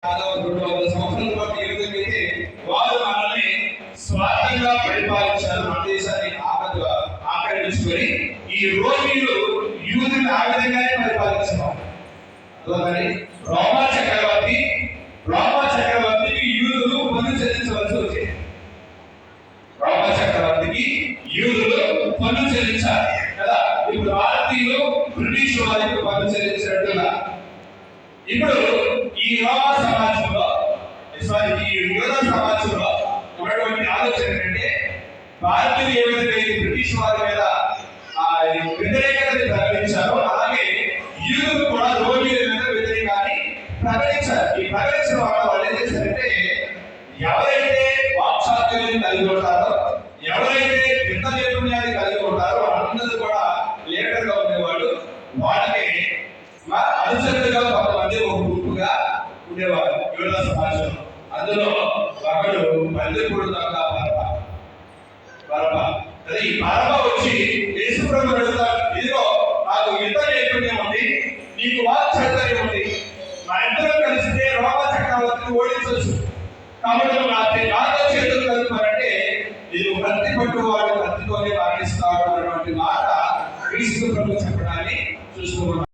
దాదాపు 200 సంవత్సరాల పాటు ఏదైతే వారు మనల్ని స్వాతంత్రంగా పరిపాలించారు, మన దేశాన్ని ఆక్రమించుకొని ఈ రోమిలు యూదుని ఆ విధంగానే పరిపాలించారు. రోమా చక్రవర్తికి యూదులు పన్ను చెల్లించవలసి వచ్చింది. రోమా చక్రవర్తికి యూదులు పన్ను చెల్లించాలి కదా. ఇప్పుడు భారతీయులు బ్రిటిష్ వారికి పన్ను చెల్లించినట్టుగా ఇప్పుడు ఈ రోమా సమాజంలో ఈ యూద సమాజంలో ఉన్నటువంటి ఆలోచన ఏంటంటే, భారతీయులు ఏ విధంగా బ్రిటిష్ వారి మీద వ్యతిరేకతని ప్రకటించారో అలాగే యూదులు కూడా రోమీల మీద వ్యతిరేకాన్ని ప్రకటించారు. ఈ ప్రకటించిన వాళ్ళు ఏం చేశారంటే, ఎవరైతే వాక్చాతుర్యాన్ని కలిగి ఉంటారో, ఎవరైతే యుద్ధ నైపుణ్యాన్ని కలిగి ఉంటారో అందరూ కూడా లీడర్ గా ఉండేవాళ్ళు. వాళ్ళకి అనుచరులుగా కొంతమంది ఒక గుంపుగా ఉండేవారు యూద సమాజంలో. అందులో ఒకడు పల్లెపూడి దొంగ బరబ్బ. ఈ బరబ్బ వచ్చి యేసుప్రభువుని అడుగుతాడు, ఇదిగో నాకు యుద్ధ నైపుణ్యం ఉంది, నీకు వాక్చాతుర్యం ఉంది, మా ఇద్దరం కలిస్తే రోమా చక్రవర్తిని ఓడించవచ్చు, కాబట్టి నాతో చేతులు కలుపుతారంటే ఇది కత్తి పట్టువాడు కత్తితోనే వాడిస్తాడు అన్నటువంటి మాట క్రీస్తు ప్రభు చెప్పడాన్ని చూస్తున్నాం.